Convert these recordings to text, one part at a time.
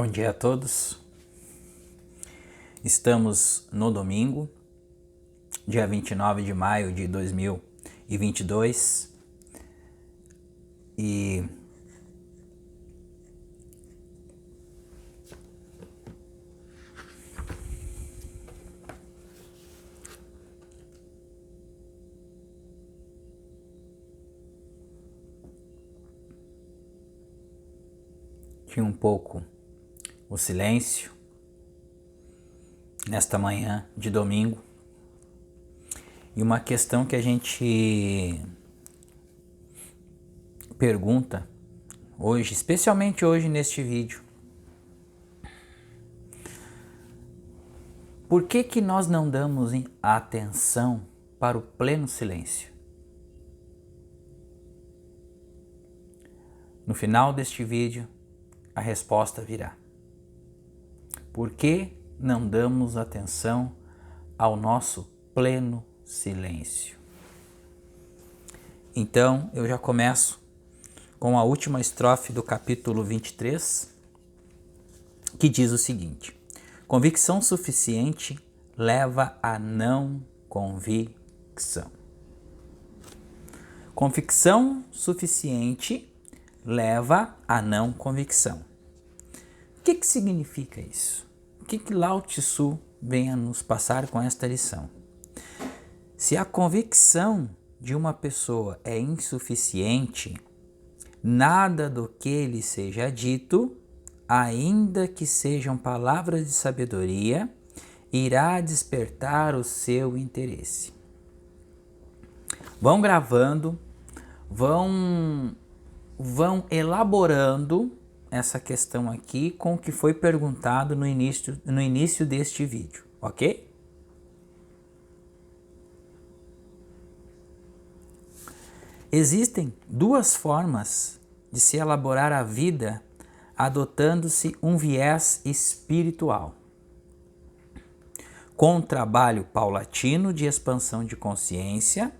Bom dia a todos. Estamos no domingo, dia 29 de maio de 2022 e tinha um pouco o silêncio nesta manhã de domingo e uma questão que a gente pergunta hoje, especialmente hoje neste vídeo: por que nós não damos atenção para o pleno silêncio? No final deste vídeo, a resposta virá. Por que não damos atenção ao nosso pleno silêncio? Então, eu já começo com a última estrofe do capítulo 23, que diz o seguinte: convicção suficiente leva a não convicção. Convicção suficiente leva a não convicção. O que significa isso? O que Lao Tzu vem a nos passar com esta lição? Se a convicção de uma pessoa é insuficiente, nada do que lhe seja dito, ainda que sejam palavras de sabedoria, irá despertar o seu interesse. Vão gravando, vão elaborando essa questão aqui com o que foi perguntado no início deste vídeo, ok? Existem duas formas de se elaborar a vida adotando-se um viés espiritual: com um trabalho paulatino de expansão de consciência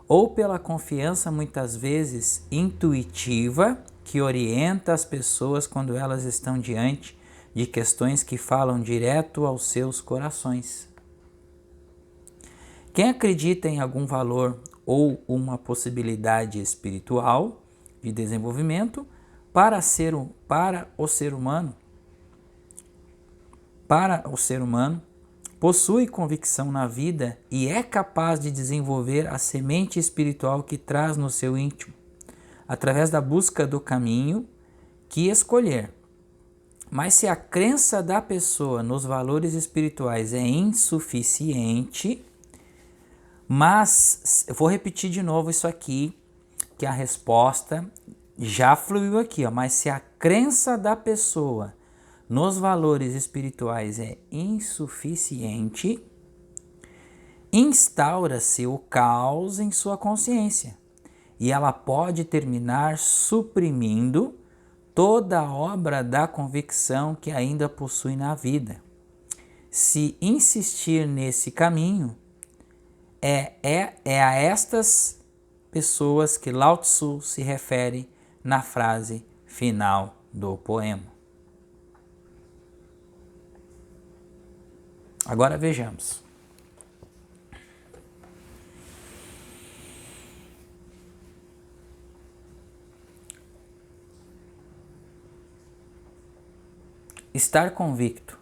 ou pela confiança muitas vezes intuitiva que orienta as pessoas quando elas estão diante de questões que falam direto aos seus corações. Quem acredita em algum valor ou uma possibilidade espiritual de desenvolvimento para o ser humano, possui convicção na vida e é capaz de desenvolver a semente espiritual que traz no seu íntimo, através da busca do caminho que escolher. Mas se a crença da pessoa nos valores espirituais é insuficiente, mas eu vou repetir de novo isso aqui, que a resposta já fluiu aqui, mas se a crença da pessoa nos valores espirituais é insuficiente, instaura-se o caos em sua consciência e ela pode terminar suprimindo toda a obra da convicção que ainda possui na vida. Se insistir nesse caminho, é a estas pessoas que Lao Tzu se refere na frase final do poema. Agora vejamos. Estar convicto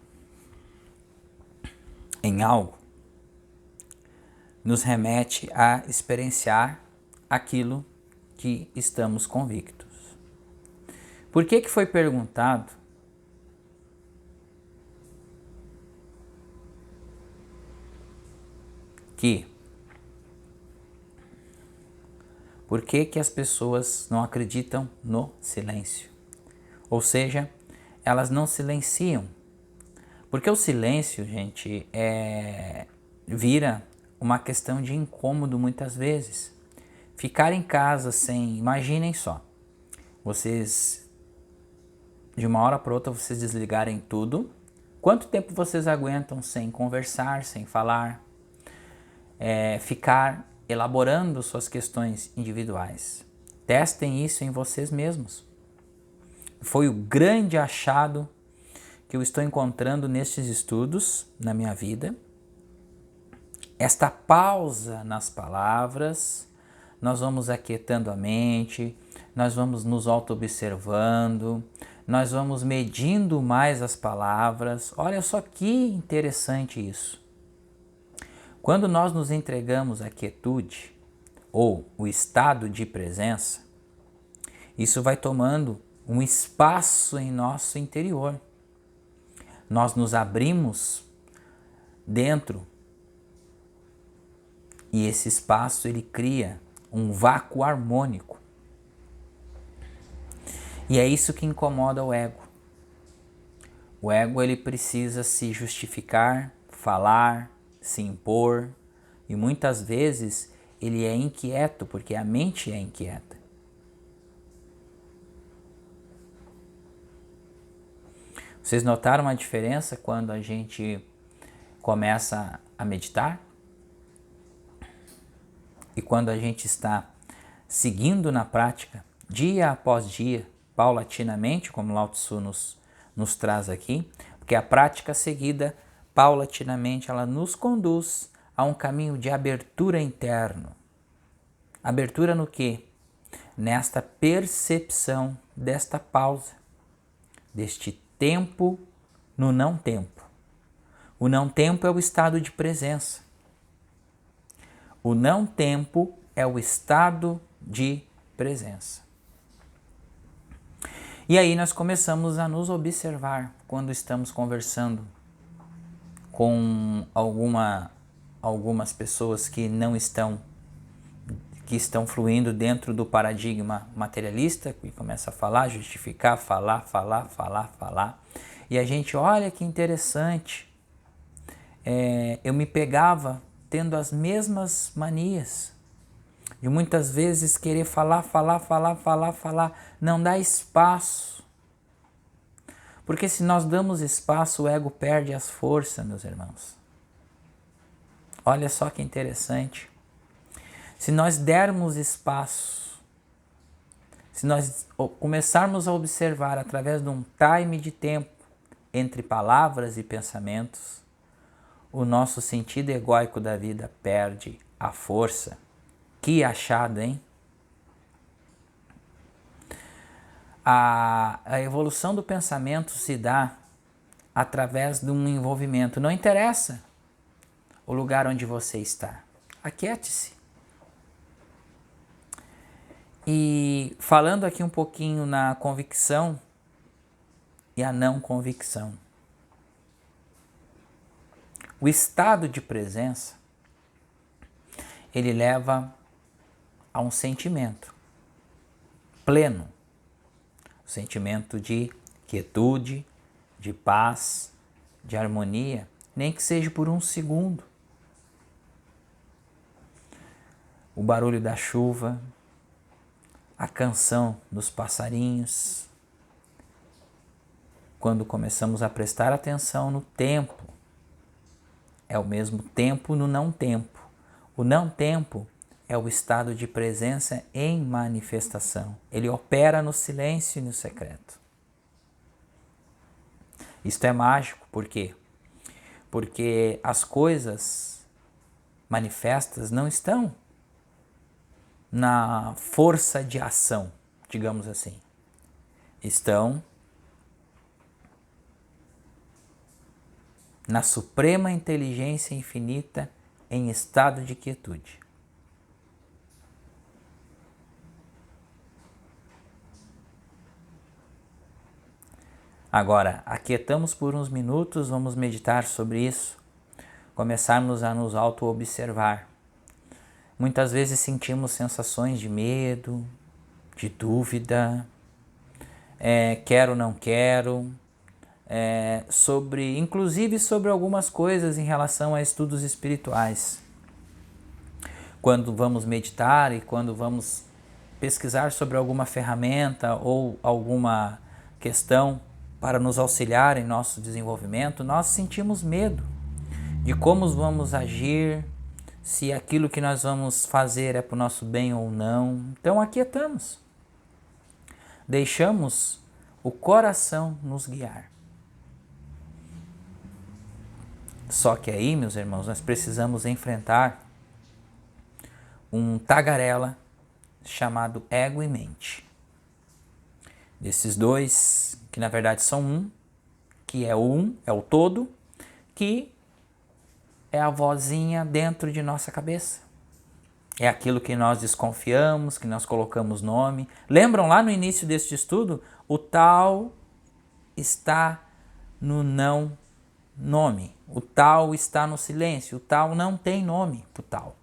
em algo nos remete a experienciar aquilo que estamos convictos. Por que foi perguntado por que as pessoas não acreditam no silêncio? Ou seja, elas não silenciam. Porque o silêncio, gente, vira uma questão de incômodo muitas vezes. Ficar em casa sem... Imaginem só, vocês, de uma hora para outra, vocês desligarem tudo. Quanto tempo vocês aguentam sem conversar, sem falar? Ficar elaborando suas questões individuais. Testem isso em vocês mesmos. Foi o grande achado que eu estou encontrando nestes estudos na minha vida. Esta pausa nas palavras, nós vamos aquietando a mente, nós vamos nos auto-observando, nós vamos medindo mais as palavras. Olha só que interessante isso. Quando nós nos entregamos à quietude, ou o estado de presença, isso vai tomando um espaço em nosso interior. Nós nos abrimos dentro e esse espaço ele cria um vácuo harmônico. E é isso que incomoda o ego. O ego ele precisa se justificar, falar, se impor, e muitas vezes ele é inquieto porque a mente é inquieta. Vocês notaram a diferença quando a gente começa a meditar? E quando a gente está seguindo na prática, dia após dia, paulatinamente, como Lao Tzu nos traz aqui, porque a prática seguida, paulatinamente, ela nos conduz a um caminho de abertura interno. Abertura no quê? Nesta percepção desta pausa, deste tempo no não tempo. O não tempo é o estado de presença. O não tempo é o estado de presença. E aí nós começamos a nos observar quando estamos conversando com algumas pessoas que estão fluindo dentro do paradigma materialista, que começa a falar, justificar, falar. E a gente, olha que interessante, eu me pegava tendo as mesmas manias, de muitas vezes querer falar, não dá espaço. Porque se nós damos espaço, o ego perde as forças, meus irmãos. Olha só que interessante. Se nós dermos espaço, se nós começarmos a observar através de um time de tempo entre palavras e pensamentos, o nosso sentido egóico da vida perde a força. Que achado, hein? A evolução do pensamento se dá através de um envolvimento. Não interessa o lugar onde você está. Aquiete-se. E falando aqui um pouquinho na convicção e a não convicção. O estado de presença, ele leva a um sentimento pleno, um sentimento de quietude, de paz, de harmonia, nem que seja por um segundo. O barulho da chuva, a canção dos passarinhos. Quando começamos a prestar atenção no tempo, é o mesmo tempo no não tempo. O não tempo é o estado de presença em manifestação. Ele opera no silêncio e no secreto. Isto é mágico, por quê? Porque as coisas manifestas não estão na força de ação, digamos assim. Estão na suprema inteligência infinita em estado de quietude. Agora, aquietamos por uns minutos, vamos meditar sobre isso, começarmos a nos auto-observar. Muitas vezes sentimos sensações de medo, de dúvida, quero, não quero, inclusive sobre algumas coisas em relação a estudos espirituais. Quando vamos meditar e quando vamos pesquisar sobre alguma ferramenta ou alguma questão para nos auxiliar em nosso desenvolvimento, nós sentimos medo de como vamos agir, se aquilo que nós vamos fazer é para o nosso bem ou não. Então aquietamos, deixamos o coração nos guiar. Só que aí, meus irmãos, nós precisamos enfrentar um tagarela chamado ego e mente. Desses dois, que na verdade são um, que é o todo, que é a vozinha dentro de nossa cabeça. É aquilo que nós desconfiamos, que nós colocamos nome. Lembram lá no início deste estudo? O tal está no não nome. O tal está no silêncio. O tal não tem nome pro tal.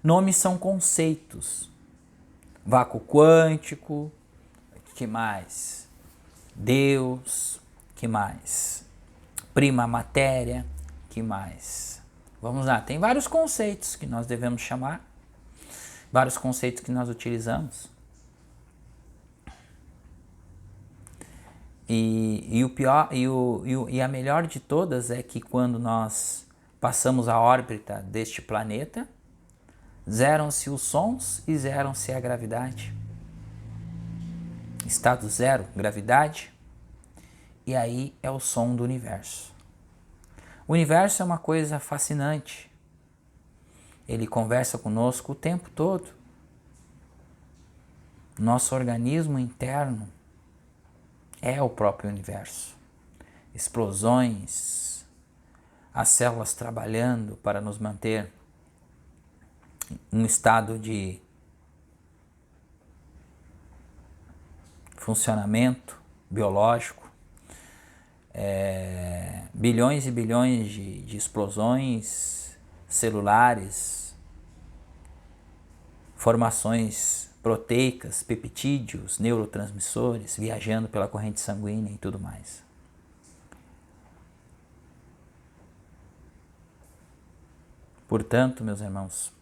Nomes são conceitos. Vácuo quântico, que mais? Deus, que mais? Prima matéria, que mais? Vamos lá, tem vários conceitos que nós devemos chamar, vários conceitos que nós utilizamos. E o pior, e a melhor de todas é que quando nós passamos a órbita deste planeta, zeram-se os sons e zeram-se a gravidade. Estado zero, gravidade, e aí é o som do universo. O universo é uma coisa fascinante. Ele conversa conosco o tempo todo. Nosso organismo interno é o próprio universo. Explosões, as células trabalhando para nos manter em um estado de funcionamento biológico. Bilhões e bilhões de explosões celulares, formações proteicas, peptídeos, neurotransmissores, viajando pela corrente sanguínea e tudo mais. Portanto, meus irmãos,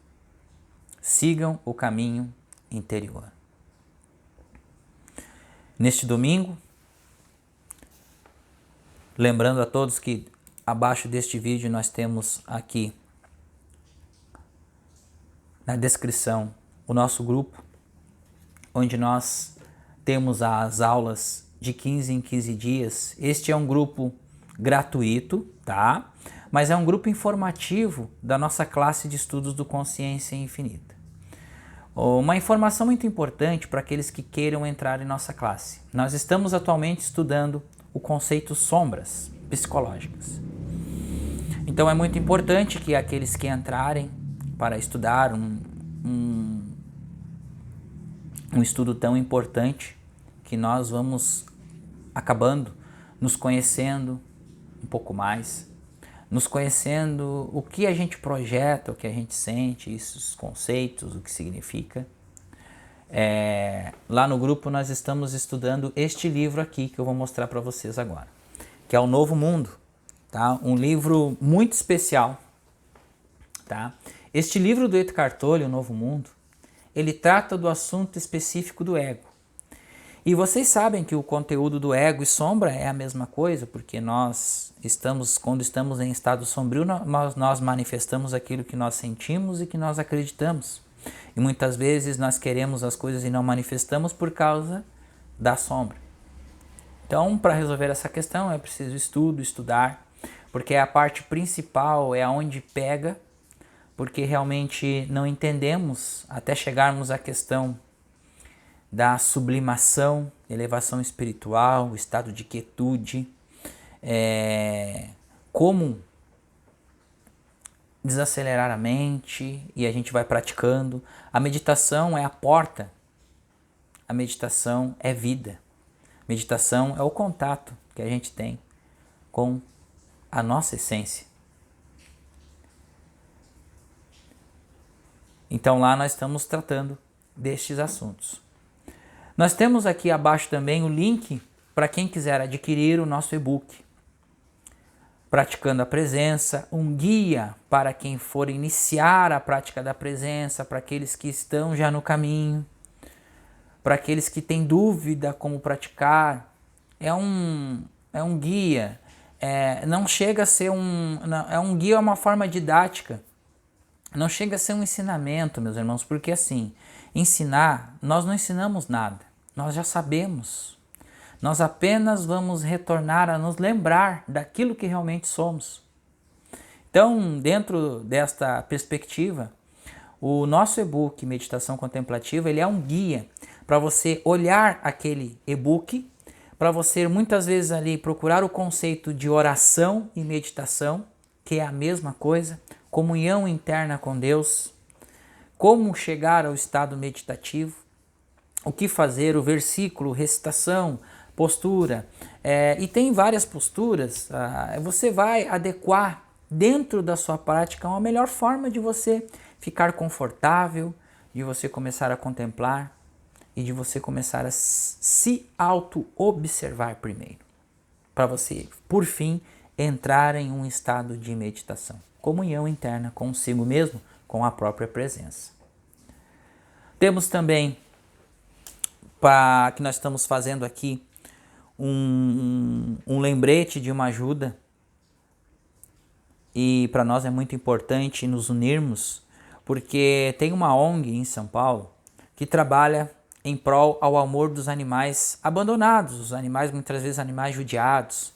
sigam o caminho interior. Neste domingo, lembrando a todos que abaixo deste vídeo nós temos aqui na descrição o nosso grupo, onde nós temos as aulas de 15 em 15 dias. Este é um grupo gratuito, tá? Mas é um grupo informativo da nossa classe de estudos do Consciência Infinita. Uma informação muito importante para aqueles que queiram entrar em nossa classe. Nós estamos atualmente estudando o conceito sombras psicológicas. Então é muito importante que aqueles que entrarem para estudar um estudo tão importante, que nós vamos acabando nos conhecendo um pouco mais, nos conhecendo o que a gente projeta, o que a gente sente, esses conceitos, o que significa. Lá no grupo nós estamos estudando este livro aqui que eu vou mostrar para vocês agora, que é o Novo Mundo, tá? Um livro muito especial, tá? Este livro do Eckhart Tolle, O Novo Mundo, ele trata do assunto específico do ego. E vocês sabem que o conteúdo do ego e sombra é a mesma coisa, porque nós quando estamos em estado sombrio, nós manifestamos aquilo que nós sentimos e que nós acreditamos. E muitas vezes nós queremos as coisas e não manifestamos por causa da sombra. Então, para resolver essa questão é preciso estudar, porque a parte principal é aonde pega, porque realmente não entendemos até chegarmos à questão da sublimação, elevação espiritual, estado de quietude, como desacelerar a mente, e a gente vai praticando. A meditação é a porta, a meditação é vida, meditação é o contato que a gente tem com a nossa essência. Então lá nós estamos tratando destes assuntos. Nós temos aqui abaixo também o link para quem quiser adquirir o nosso e-book, Praticando a Presença, um guia para quem for iniciar a prática da presença, para aqueles que estão já no caminho, para aqueles que têm dúvida como praticar. É um guia, não chega a ser é um guia, é uma forma didática, não chega a ser um ensinamento, meus irmãos, porque assim, ensinar, nós não ensinamos nada, nós já sabemos. Nós apenas vamos retornar a nos lembrar daquilo que realmente somos. Então, dentro desta perspectiva, o nosso e-book Meditação Contemplativa, ele é um guia para você olhar aquele e-book, para você muitas vezes ali procurar o conceito de oração e meditação, que é a mesma coisa, comunhão interna com Deus, como chegar ao estado meditativo, o que fazer, o versículo, recitação, postura, e tem várias posturas, você vai adequar dentro da sua prática uma melhor forma de você ficar confortável, de você começar a contemplar e de você começar a se auto-observar primeiro, para você, por fim, entrar em um estado de meditação, comunhão interna consigo mesmo, com a própria presença. Temos também, que nós estamos fazendo aqui, um lembrete de uma ajuda, e para nós é muito importante nos unirmos, porque tem uma ONG em São Paulo que trabalha em prol ao amor dos animais abandonados, os animais, muitas vezes animais judiados,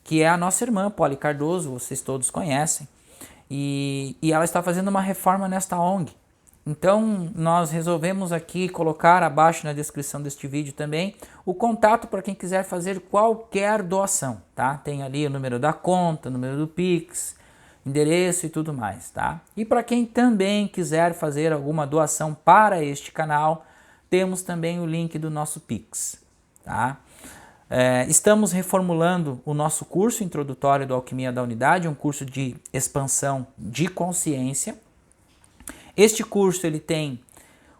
que é a nossa irmã Poli Cardoso, vocês todos conhecem, e ela está fazendo uma reforma nesta ONG. Então nós resolvemos aqui colocar abaixo na descrição deste vídeo também o contato para quem quiser fazer qualquer doação, tá? Tem ali o número da conta, o número do Pix, endereço e tudo mais, tá? E para quem também quiser fazer alguma doação para este canal, temos também o link do nosso Pix, tá? Estamos reformulando o nosso curso introdutório do Alquimia da Unidade, um curso de expansão de consciência. Este curso ele tem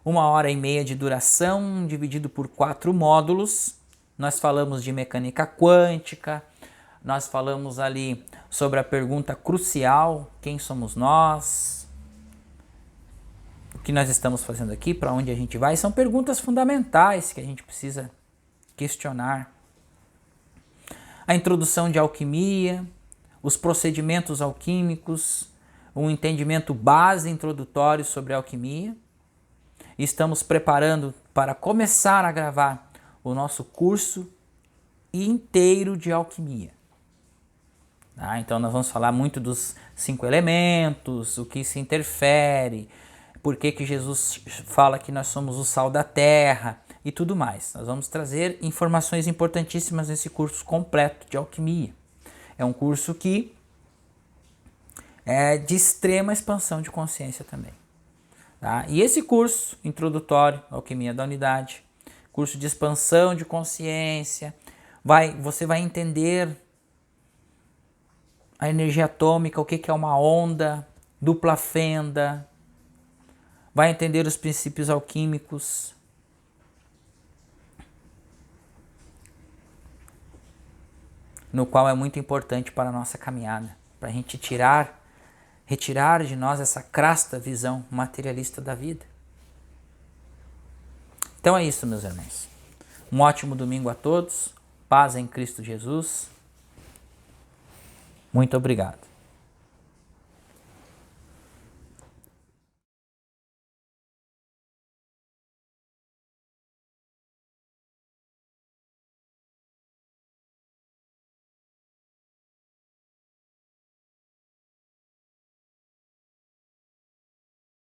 1h30 de duração, dividido por 4 módulos. Nós falamos de mecânica quântica, nós falamos ali sobre a pergunta crucial, quem somos nós, o que nós estamos fazendo aqui, para onde a gente vai. São perguntas fundamentais que a gente precisa questionar. A introdução de alquimia, os procedimentos alquímicos, um entendimento base introdutório sobre a alquimia. Estamos preparando para começar a gravar o nosso curso inteiro de alquimia. Então nós vamos falar muito dos 5 elementos, o que se interfere, por que Jesus fala que nós somos o sal da terra e tudo mais. Nós vamos trazer informações importantíssimas nesse curso completo de alquimia. É um curso que é de extrema expansão de consciência também. Tá? E esse curso introdutório, Alquimia da Unidade, curso de expansão de consciência, você vai entender a energia atômica, o que é uma onda, dupla fenda, vai entender os princípios alquímicos, no qual é muito importante para a nossa caminhada, para a gente retirar de nós essa crasta visão materialista da vida. Então é isso, meus irmãos. Um ótimo domingo a todos. Paz em Cristo Jesus. Muito obrigado.